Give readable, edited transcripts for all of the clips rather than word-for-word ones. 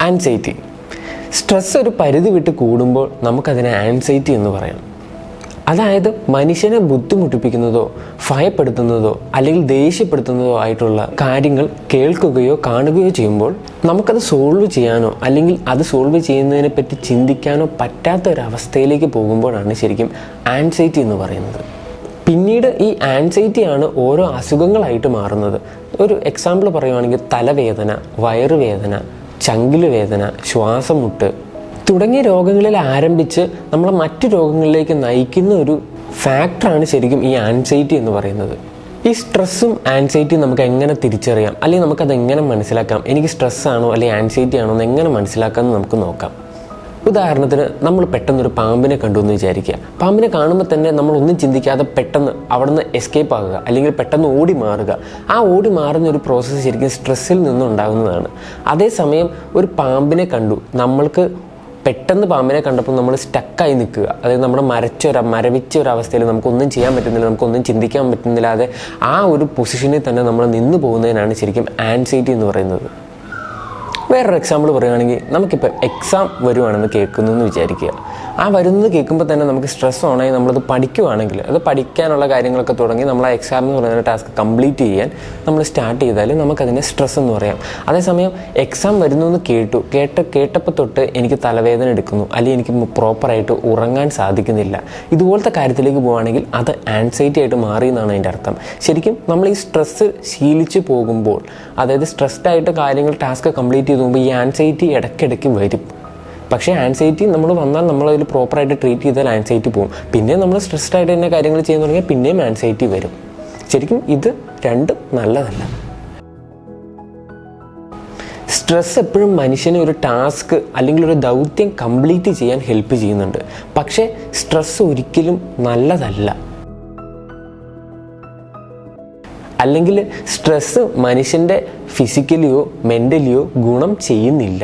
Anxiety. Stress ഒരു പരിധി വിട്ട് കൂടുമ്പോൾ നമുക്കതിനെ ആൻസൈറ്റി എന്ന് പറയാം. അതായത് മനുഷ്യനെ ബുദ്ധിമുട്ടിപ്പിക്കുന്നതോ ഭയപ്പെടുത്തുന്നതോ അല്ലെങ്കിൽ ദേഷ്യപ്പെടുത്തുന്നതോ ആയിട്ടുള്ള കാര്യങ്ങൾ കേൾക്കുകയോ കാണുകയോ ചെയ്യുമ്പോൾ നമുക്കത് സോൾവ് ചെയ്യാനോ അല്ലെങ്കിൽ അത് സോൾവ് ചെയ്യുന്നതിനെ പറ്റി ചിന്തിക്കാനോ പറ്റാത്ത ഒരവസ്ഥയിലേക്ക് പോകുമ്പോഴാണ് ശരിക്കും ആൻസൈറ്റി എന്ന് പറയുന്നത്. പിന്നീട് ഈ ആൻസൈറ്റിയാണ് ഓരോ അസുഖങ്ങളായിട്ട് മാറുന്നത്. ഒരു എക്സാമ്പിൾ പറയുവാണെങ്കിൽ തലവേദന, വയറുവേദന, ചങ്കില് വേദന, ശ്വാസം മുട്ട് തുടങ്ങിയ രോഗങ്ങളിൽ ആരംഭിച്ച് നമ്മളെ മറ്റു രോഗങ്ങളിലേക്ക് നയിക്കുന്ന ഒരു ഫാക്ടറാണ് ശരിക്കും ഈ ആൻസൈറ്റി എന്ന് പറയുന്നത്. ഈ സ്ട്രെസ്സും ആൻസൈറ്റിയും നമുക്ക് എങ്ങനെ തിരിച്ചറിയാം, അല്ലെങ്കിൽ നമുക്കത് എങ്ങനെ മനസ്സിലാക്കാം, എനിക്ക് സ്ട്രെസ്സാണോ അല്ലെങ്കിൽ ആൻസൈറ്റി ആണോ എന്ന് എങ്ങനെ മനസ്സിലാക്കാമെന്ന് നമുക്ക് നോക്കാം. ഉദാഹരണത്തിന് നമ്മൾ പെട്ടെന്നൊരു പാമ്പിനെ കണ്ടു എന്ന് വിചാരിക്കുക. പാമ്പിനെ കാണുമ്പോൾ തന്നെ നമ്മളൊന്നും ചിന്തിക്കാതെ പെട്ടെന്ന് അവിടെ നിന്ന് എസ്കേപ്പ് ആകുക അല്ലെങ്കിൽ പെട്ടെന്ന് ഓടി മാറുക. ആ ഓടി മാറുന്ന ഒരു പ്രോസസ്സ് ശരിക്കും സ്ട്രെസ്സിൽ നിന്നുണ്ടാകുന്നതാണ്. അതേസമയം ഒരു പാമ്പിനെ കണ്ടു, നമ്മൾക്ക് പെട്ടെന്ന് പാമ്പിനെ കണ്ടപ്പോൾ നമ്മൾ സ്റ്റക്കായി നിൽക്കുക, അതായത് നമ്മുടെ മരവിച്ച ഒരു അവസ്ഥയിൽ നമുക്കൊന്നും ചെയ്യാൻ പറ്റുന്നില്ല, നമുക്കൊന്നും ചിന്തിക്കാൻ പറ്റുന്നില്ലാതെ ആ ഒരു പൊസിഷനിൽ തന്നെ നമ്മൾ നിന്ന് പോകുന്നതിനാണ് ശരിക്കും ആൻസൈറ്റി എന്ന് പറയുന്നത്. വേറൊരു എക്സാമ്പിൾ പറയുകയാണെങ്കിൽ നമുക്കിപ്പോൾ എക്സാം വരുവാണെന്ന് കേൾക്കുന്നു എന്ന് വിചാരിക്കുക. ആ വരുന്നത് കേൾക്കുമ്പോൾ തന്നെ നമുക്ക് സ്ട്രെസ് ആണെങ്കിൽ നമ്മളത് പഠിക്കുവാണെങ്കിൽ അത് പഠിക്കാനുള്ള കാര്യങ്ങളൊക്കെ തുടങ്ങി നമ്മൾ ആ എക്സാം എന്ന് പറയുന്ന ടാസ്ക് കംപ്ലീറ്റ് ചെയ്യാൻ നമ്മൾ സ്റ്റാർട്ട് ചെയ്താൽ നമുക്കതിനെ സ്ട്രെസ് എന്ന് പറയാം. അതേസമയം എക്സാം വരുന്നു എന്ന് കേട്ടപ്പോൾ തൊട്ട് എനിക്ക് തലവേദന എടുക്കുന്നു അല്ലെങ്കിൽ എനിക്ക് പ്രോപ്പറായിട്ട് ഉറങ്ങാൻ സാധിക്കുന്നില്ല, ഇതുപോലത്തെ കാര്യത്തിലേക്ക് പോവുകയാണെങ്കിൽ അത് ആൻസൈറ്റി ആയിട്ട് മാറി എന്നാണ് അതിൻ്റെ അർത്ഥം. ശരിക്കും നമ്മൾ ഈ സ്ട്രെസ്സ് ശീലിച്ച് പോകുമ്പോൾ, അതായത് സ്ട്രെസ്ഡ് ആയിട്ട് കാര്യങ്ങൾ ടാസ്ക് കംപ്ലീറ്റ് ചെയ്ത് പോകുമ്പോൾ ഈ ആൻസൈറ്റി ഇടയ്ക്കിടയ്ക്ക് വരും. പക്ഷേ ആൻസൈറ്റി നമ്മൾ വന്നാൽ നമ്മളതിൽ പ്രോപ്പറായിട്ട് ട്രീറ്റ് ചെയ്താൽ ആൻസൈറ്റി പോകും. പിന്നെ നമ്മൾ സ്ട്രെസ്ഡ് ആയിട്ട് തന്നെ കാര്യങ്ങൾ ചെയ്യാൻ തുടങ്ങിയാൽ പിന്നെയും ആൻസൈറ്റി വരും. ശരിക്കും ഇത് രണ്ടും നല്ലതല്ല. സ്ട്രെസ് എപ്പോഴും മനുഷ്യന് ഒരു ടാസ്ക് അല്ലെങ്കിൽ ഒരു ദൗത്യം കംപ്ലീറ്റ് ചെയ്യാൻ ഹെൽപ്പ് ചെയ്യുന്നുണ്ട്. പക്ഷേ സ്ട്രെസ് ഒരിക്കലും നല്ലതല്ല. അല്ലെങ്കിൽ സ്ട്രെസ്സ് മനുഷ്യൻ്റെ ഫിസിക്കലിയോ മെൻ്റലിയോ ഗുണം ചെയ്യുന്നില്ല.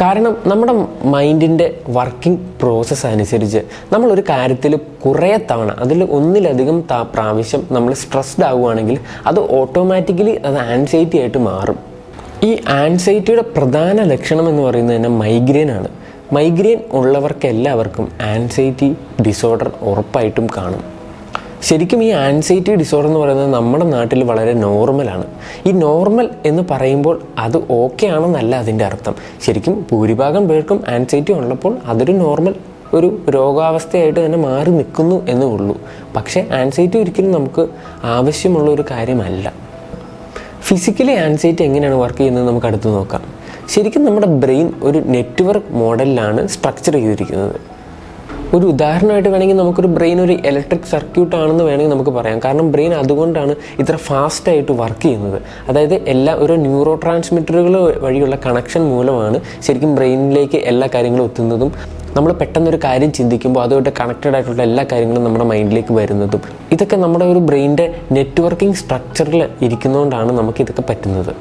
കാരണം നമ്മുടെ മൈൻഡിൻ്റെ വർക്കിംഗ് പ്രോസസ്സ് അനുസരിച്ച് നമ്മളൊരു കാര്യത്തിൽ കുറേ തവണ അതിൽ ഒന്നിലധികം പ്രാവശ്യം നമ്മൾ സ്ട്രെസ്ഡ് ആവുകയാണെങ്കിൽ അത് ഓട്ടോമാറ്റിക്കലി അത് ആൻസൈറ്റി ആയിട്ട് മാറും. ഈ ആൻസൈറ്റിയുടെ പ്രധാന ലക്ഷണം എന്ന് പറയുന്നത് തന്നെ മൈഗ്രെയിൻ ആണ്. മൈഗ്രെയിൻ ഉള്ളവർക്കെല്ലാവർക്കും ആൻസൈറ്റി ഡിസോർഡർ ഉറപ്പായിട്ടും കാണും. ശരിക്കും ഈ ആൻസൈറ്റി ഡിസോർഡർ എന്ന് പറയുന്നത് നമ്മുടെ നാട്ടിൽ വളരെ നോർമലാണ്. ഈ നോർമൽ എന്ന് പറയുമ്പോൾ അത് ഓക്കെ ആണെന്നല്ല അതിൻ്റെ അർത്ഥം. ശരിക്കും ഭൂരിഭാഗം പേർക്കും ആൻസൈറ്റി ഉള്ളപ്പോൾ അതൊരു നോർമൽ ഒരു രോഗാവസ്ഥയായിട്ട് തന്നെ മാറി നിൽക്കുന്നു എന്നേ ഉള്ളൂ. പക്ഷേ ആൻസൈറ്റി ഒരിക്കലും നമുക്ക് ആവശ്യമുള്ള ഒരു കാര്യമല്ല. ഫിസിക്കലി ആൻസൈറ്റി എങ്ങനെയാണ് വർക്ക് ചെയ്യുന്നത് നമുക്ക് അടുത്ത് നോക്കാം. ശരിക്കും നമ്മുടെ ബ്രെയിൻ ഒരു നെറ്റ്വർക്ക് മോഡലിലാണ് സ്ട്രക്ചർ ചെയ്തിരിക്കുന്നത്. ഒരു ഉദാഹരണമായിട്ട് വേണമെങ്കിൽ നമുക്കൊരു ബ്രെയിൻ ഒരു ഇലക്ട്രിക് സർക്യൂട്ട് ആണെന്ന് വേണമെങ്കിൽ നമുക്ക് പറയാം. കാരണം ബ്രെയിൻ അതുകൊണ്ടാണ് ഇത്ര ഫാസ്റ്റായിട്ട് വർക്ക് ചെയ്യുന്നത്. അതായത് ഒരു ന്യൂറോ ട്രാൻസ്മിറ്ററുകൾ വഴിയുള്ള കണക്ഷൻ മൂലമാണ് ശരിക്കും ബ്രെയിനിലേക്ക് എല്ലാ കാര്യങ്ങളും എത്തുന്നതും നമ്മൾ പെട്ടെന്നൊരു കാര്യം ചിന്തിക്കുമ്പോൾ അതുമായിട്ട് കണക്റ്റഡ് ആയിട്ടുള്ള എല്ലാ കാര്യങ്ങളും നമ്മുടെ മൈൻഡിലേക്ക് വരുന്നതും. ഇതൊക്കെ നമ്മുടെ ഒരു ബ്രെയിനിൻ്റെ നെറ്റ്വർക്കിംഗ് സ്ട്രക്ചറിൽ ഇരിക്കുന്നതുകൊണ്ടാണ് നമുക്കിതൊക്കെ പറ്റുന്നത്.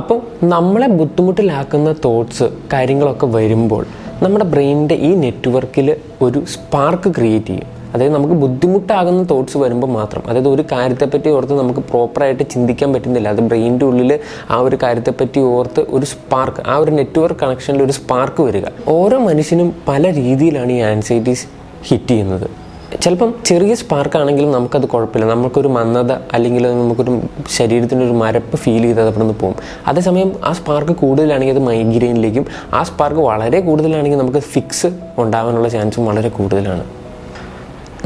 അപ്പോൾ നമ്മളെ ബുദ്ധിമുട്ടിലാക്കുന്ന തോട്ട്സ് കാര്യങ്ങളൊക്കെ വരുമ്പോൾ നമ്മുടെ ബ്രെയിനിൻ്റെ ഈ നെറ്റ്വർക്കിൽ ഒരു സ്പാർക്ക് ക്രിയേറ്റ് ചെയ്യും. അതായത് നമുക്ക് ബുദ്ധിമുട്ടാകുന്ന തോട്ട്സ് വരുമ്പോൾ മാത്രം, അതായത് ഒരു കാര്യത്തെപ്പറ്റി ഓർത്ത് നമുക്ക് പ്രോപ്പറായിട്ട് ചിന്തിക്കാൻ പറ്റുന്നില്ല, അത് ബ്രെയിനിൻ്റെ ഉള്ളിൽ ആ ഒരു കാര്യത്തെപ്പറ്റി ഓർത്ത് ഒരു സ്പാർക്ക്, ആ ഒരു നെറ്റ്വർക്ക് കണക്ഷനിൽ ഒരു സ്പാർക്ക് വരിക. ഓരോ മനുഷ്യനും പല രീതിയിലാണ് ഈ ആൻസൈറ്റീസ് ഹിറ്റ് ചെയ്യുന്നത്. ചിലപ്പം ചെറിയ സ്പാർക്കാണെങ്കിലും നമുക്കത് കുഴപ്പമില്ല, നമുക്കൊരു മന്ദത അല്ലെങ്കിൽ നമുക്കൊരു ശരീരത്തിനൊരു മരപ്പ് ഫീൽ ചെയ്തത് അവിടെ നിന്ന് പോകും. അതേസമയം ആ സ്പാർക്ക് കൂടുതലാണെങ്കിൽ അത് മൈഗ്രെയിനിലേക്കും, ആ സ്പാർക്ക് വളരെ കൂടുതലാണെങ്കിൽ നമുക്ക് ഫിക്സ് ഉണ്ടാകാനുള്ള ചാൻസും വളരെ കൂടുതലാണ്.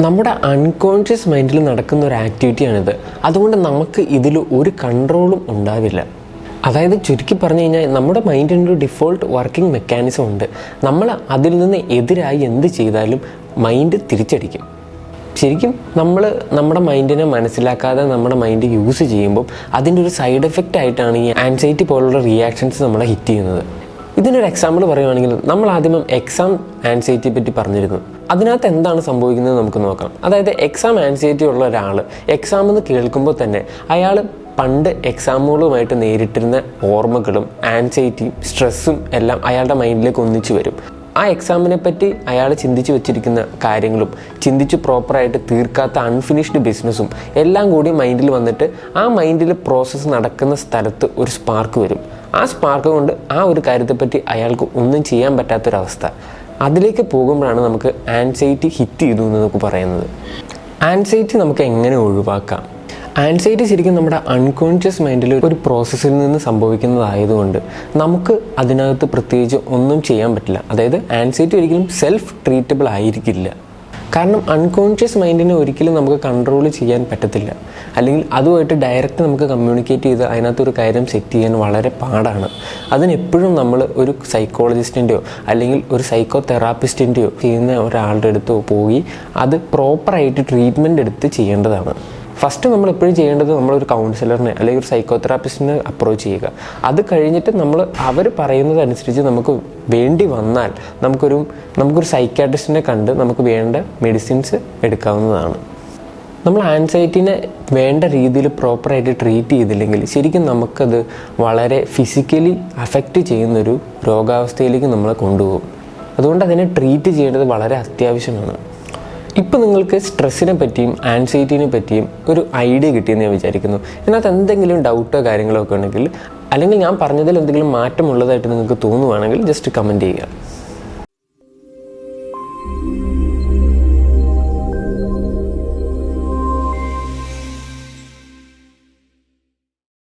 നമ്മുടെ അൺകോൺഷ്യസ് മൈൻഡിൽ നടക്കുന്ന ഒരു ആക്ടിവിറ്റിയാണിത്. അതുകൊണ്ട് നമുക്ക് ഇതിൽ ഒരു കൺട്രോളും ഉണ്ടാവില്ല. അതായത് ചുരുക്കി പറഞ്ഞു കഴിഞ്ഞാൽ നമ്മുടെ മൈൻഡിൻ്റെ ഒരു ഡിഫോൾട്ട് വർക്കിംഗ് മെക്കാനിസം ഉണ്ട്. നമ്മൾ അതിൽ നിന്ന് എതിരായി എന്ത് ചെയ്താലും മൈൻഡ് തിരിച്ചടിക്കും. ശരിക്കും നമ്മൾ നമ്മുടെ മൈൻഡിനെ മനസ്സിലാക്കാതെ നമ്മുടെ മൈൻഡ് യൂസ് ചെയ്യുമ്പോൾ അതിൻ്റെ ഒരു സൈഡ് എഫക്റ്റ് ആയിട്ടാണ് ഈ ആൻസൈറ്റി പോലുള്ള റിയാക്ഷൻസ് നമ്മളെ ഹിറ്റ് ചെയ്യുന്നത്. ഇതിനൊരു എക്സാമ്പിൾ പറയുകയാണെങ്കിൽ നമ്മൾ ആദ്യം എക്സാം ആൻസൈറ്റിയെ പറ്റി പറഞ്ഞിരുന്നു. അതിനകത്ത് എന്താണ് സംഭവിക്കുന്നത് നമുക്ക് നോക്കാം. അതായത് എക്സാം ആൻസൈറ്റി ഉള്ള ഒരാൾ എക്സാം എന്ന് കേൾക്കുമ്പോൾ തന്നെ അയാൾ പണ്ട് എക്സാമുകളുമായിട്ട് നേരിട്ടിരുന്ന ഓർമ്മകളും ആൻസൈറ്റിയും സ്ട്രെസ്സും എല്ലാം അയാളുടെ മൈൻഡിലേക്ക് ഒന്നിച്ചു വരും. ആ എക്സാമിനെ പറ്റി അയാൾ ചിന്തിച്ച് വെച്ചിരിക്കുന്ന കാര്യങ്ങളും ചിന്തിച്ച് പ്രോപ്പറായിട്ട് തീർക്കാത്ത അൺഫിനിഷ്ഡ് ബിസിനസ്സും എല്ലാം കൂടി മൈൻഡിൽ വന്നിട്ട് ആ മൈൻഡിൽ പ്രോസസ്സ് നടക്കുന്ന സ്ഥലത്ത് ഒരു സ്പാർക്ക് വരും. ആ സ്പാർക്ക് കൊണ്ട് ആ ഒരു കാര്യത്തെപ്പറ്റി അയാൾക്ക് ഒന്നും ചെയ്യാൻ പറ്റാത്തൊരവസ്ഥ, അതിലേക്ക് പോകുമ്പോഴാണ് നമുക്ക് ആൻസൈറ്റി ഹിറ്റ് ചെയ്തു എന്ന് നമുക്ക് പറയുന്നത്. ആൻസൈറ്റി നമുക്ക് എങ്ങനെ ഒഴിവാക്കാം? ആൻസൈറ്റി ശരിക്കും നമ്മുടെ അൺകോൺഷ്യസ് മൈൻഡിൽ ഒരു പ്രോസസ്സിൽ നിന്ന് സംഭവിക്കുന്നതായതുകൊണ്ട് നമുക്ക് അതിനകത്ത് പ്രത്യേകിച്ച് ഒന്നും ചെയ്യാൻ പറ്റില്ല. അതായത് ആൻസൈറ്റി ഒരിക്കലും സെൽഫ് ട്രീറ്റബിൾ ആയിരിക്കില്ല. കാരണം അൺകോൺഷ്യസ് മൈൻഡിനെ ഒരിക്കലും നമുക്ക് കൺട്രോൾ ചെയ്യാൻ പറ്റത്തില്ല. അല്ലെങ്കിൽ അതുമായിട്ട് ഡയറക്റ്റ് നമുക്ക് കമ്മ്യൂണിക്കേറ്റ് ചെയ്ത് അതിനകത്തൊരു കാര്യം സെറ്റ് ചെയ്യാൻ വളരെ പാടാണ്. അതിനെപ്പോഴും നമ്മൾ ഒരു സൈക്കോളജിസ്റ്റിൻ്റെയോ അല്ലെങ്കിൽ ഒരു സൈക്കോ തെറാപ്പിസ്റ്റിൻ്റെയോ ചെയ്യുന്ന ഒരാളുടെ അടുത്തോ പോയി അത് പ്രോപ്പറായിട്ട് ട്രീറ്റ്മെൻറ്റ് എടുത്ത് ചെയ്യേണ്ടതാണ്. ഫസ്റ്റ് നമ്മൾ എപ്പോഴും ചെയ്യേണ്ടത് നമ്മളൊരു കൗൺസിലറിനെ അല്ലെങ്കിൽ ഒരു സൈക്കോ തെറാപ്പിസ്റ്റിനെ അപ്രോച്ച് ചെയ്യുക. അത് കഴിഞ്ഞിട്ട് അവർ പറയുന്നതനുസരിച്ച് നമുക്ക് വേണ്ടി വന്നാൽ നമുക്കൊരു സൈക്കാട്രിസ്റ്റിനെ കണ്ട് നമുക്ക് വേണ്ട മെഡിസിൻസ് എടുക്കാവുന്നതാണ്. നമ്മൾ ആൻസൈറ്റിനെ വേണ്ട രീതിയിൽ പ്രോപ്പറായിട്ട് ട്രീറ്റ് ചെയ്തില്ലെങ്കിൽ ശരിക്കും നമുക്കത് വളരെ ഫിസിക്കലി അഫക്റ്റ് ചെയ്യുന്നൊരു രോഗാവസ്ഥയിലേക്ക് നമ്മളെ കൊണ്ടുപോകും. അതുകൊണ്ട് അതിനെ ട്രീറ്റ് ചെയ്യേണ്ടത് വളരെ അത്യാവശ്യമാണ്. ഇപ്പോൾ നിങ്ങൾക്ക് സ്ട്രെസ്സിനെ പറ്റിയും ആൻസൈറ്റിനെ പറ്റിയും ഒരു ഐഡിയ കിട്ടിയെന്ന് ഞാൻ വിചാരിക്കുന്നു. ഇതിനകത്ത് എന്തെങ്കിലും ഡൗട്ടോ കാര്യങ്ങളോ ഒക്കെ ഉണ്ടെങ്കിൽ, അല്ലെങ്കിൽ ഞാൻ പറഞ്ഞതിൽ എന്തെങ്കിലും മാറ്റമുള്ളതായിട്ട് നിങ്ങൾക്ക് തോന്നുവാണെങ്കിൽ ജസ്റ്റ് കമൻറ്റ് ചെയ്യുക.